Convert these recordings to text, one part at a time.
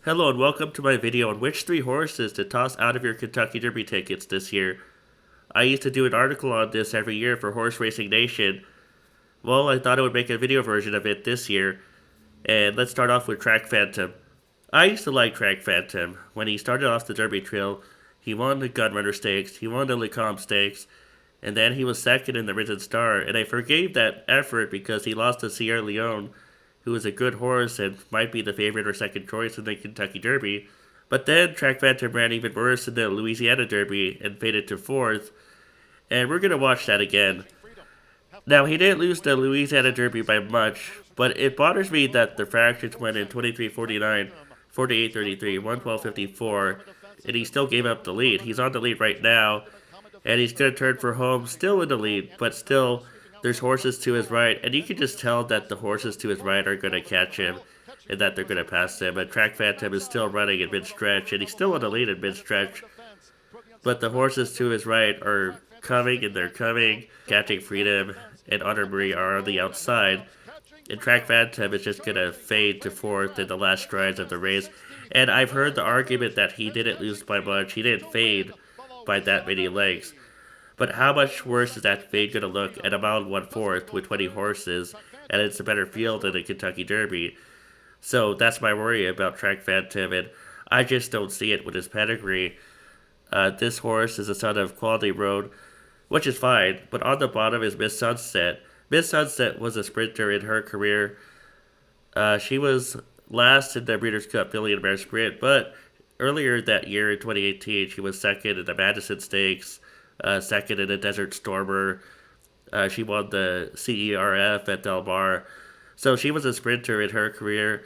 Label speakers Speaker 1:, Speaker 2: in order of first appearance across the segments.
Speaker 1: Hello and welcome to my video on which three horses to toss out of your Kentucky Derby tickets this year. I used to do an article on this every year for Horse Racing Nation. Well, I thought I would make a video version of it this year. And let's start off with Track Phantom. I used to like Track Phantom. When he started off the Derby Trail, he won the Gunrunner Stakes, he won the Lecombe Stakes, and then he was second in the Risen Star, and I forgave that effort because he lost to Sierra Leone, who is a good horse and might be the favorite or second choice in the Kentucky Derby. But then Track Phantom ran even worse in the Louisiana Derby and faded to fourth, and we're going to watch that again. Now, he didn't lose the Louisiana Derby by much, but it bothers me that the fractions went in 23-49, 48-33, 112-54, and he still gave up the lead. He's on the lead right now, and he's going to turn for home, still in the lead, but still, there's horses to his right, and you can just tell that the horses to his right are going to catch him, and that they're going to pass him. And Track Phantom is still running in mid-stretch, and he's still on the lead in mid-stretch, but the horses to his right are coming, and they're coming. Catching Freedom and Honor Marie are on the outside, and Track Phantom is just going to fade to fourth in the last strides of the race. And I've heard the argument that he didn't lose by much, he didn't fade by that many lengths. But how much worse is that fade going to look at a mile and 1/4 with 20 horses, and it's a better field than the Kentucky Derby? So that's my worry about Track Phantom, and I just don't see it with his pedigree. This horse is a son of Quality Road, which is fine, but on the bottom is Miss Sunset. Miss Sunset was a sprinter in her career. She was last in the Breeders' Cup Billion Mare Sprint, but earlier that year in 2018, she was second in the Madison Stakes, second in the Desert Stormer. She won the CERF at Del Mar. So she was a sprinter in her career,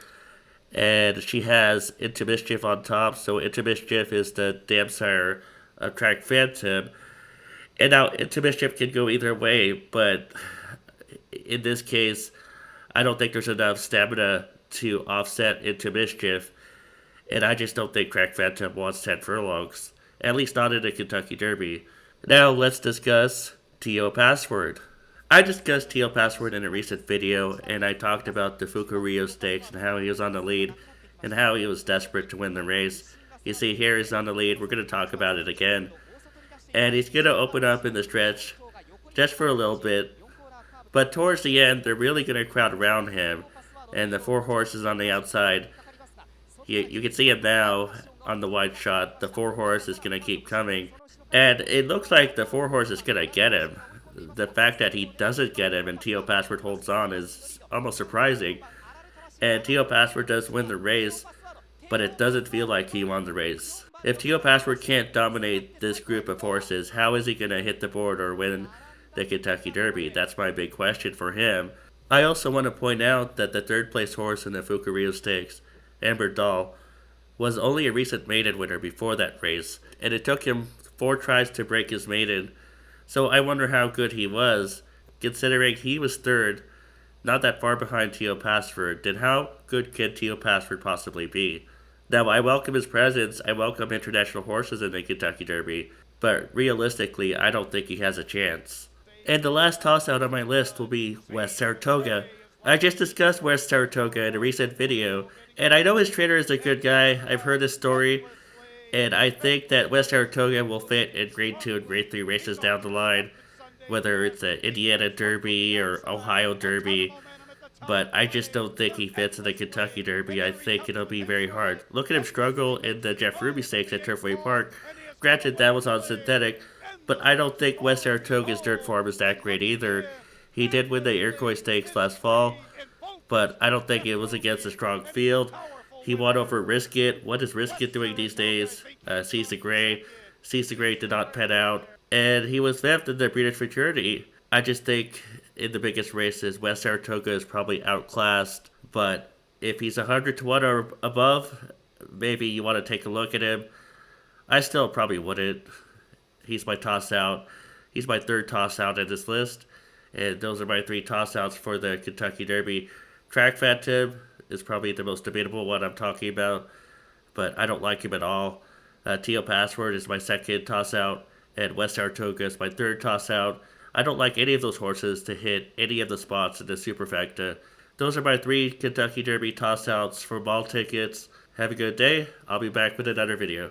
Speaker 1: and she has Into Mischief on top. So Into Mischief is the dam sire of Track Phantom. And now Into Mischief can go either way, but in this case, I don't think there's enough stamina to offset Into Mischief, and I just don't think Track Phantom wants 10 furlongs, at least not in the Kentucky Derby. Now let's discuss T.O. Password. I discussed T.O. Password in a recent video, and I talked about the Fuca Rio Stakes and how he was on the lead, and how he was desperate to win the race. You see, here he's on the lead. We're going to talk about it again. And he's going to open up in the stretch just for a little bit. But towards the end, they're really going to crowd around him. And the four horses on the outside, you can see him now on the wide shot. The four horse is going to keep coming. And it looks like the four horse is going to get him. The fact that he doesn't get him and T.O. Password holds on is almost surprising. And T.O. Password does win the race, but it doesn't feel like he won the race. If T.O. Password can't dominate this group of horses, how is he going to hit the board or win the Kentucky Derby? That's my big question for him. I also want to point out that the third place horse in the Fuca Rio Stakes, Amber Doll, was only a recent maiden winner before that race, and it took him 4 tries to break his maiden. So I wonder how good he was, considering he was third, not that far behind T.O. Password. Then how good can T.O. Password possibly be? Now, I welcome his presence, I welcome international horses in the Kentucky Derby, but realistically, I don't think he has a chance. And the last toss-out on my list will be West Saratoga. I just discussed West Saratoga in a recent video, and I know his trainer is a good guy. I've heard this story, and I think that West Saratoga will fit in Grade 2 and Grade 3 races down the line, whether it's the Indiana Derby or Ohio Derby. But I just don't think he fits in the Kentucky Derby. I think it'll be very hard. Look at him struggle in the Jeff Ruby Stakes at Turfway Park. Granted, that was on synthetic, but I don't think West Saratoga's dirt form is that great either. He did win the Iroquois Stakes last fall, but I don't think it was against a strong field. He won over Risk It. What is Risk It doing these days? Seize the Gray. Seize the Gray did not pan out. And he was fifth in the Breeders' Fraternity. I just think in the biggest races, West Saratoga is probably outclassed. But if he's 100 to 1 or above, maybe you want to take a look at him. I still probably wouldn't. He's my toss-out. He's my third toss-out in this list. And those are my 3 toss-outs for the Kentucky Derby. Track Phantom is probably the most debatable one I'm talking about, but I don't like him at all. T.O. Password is my second toss-out, and West Saratoga is my third toss-out. I don't like any of those horses to hit any of the spots in the Superfecta. Those are my 3 Kentucky Derby toss-outs for ball tickets. Have a good day. I'll be back with another video.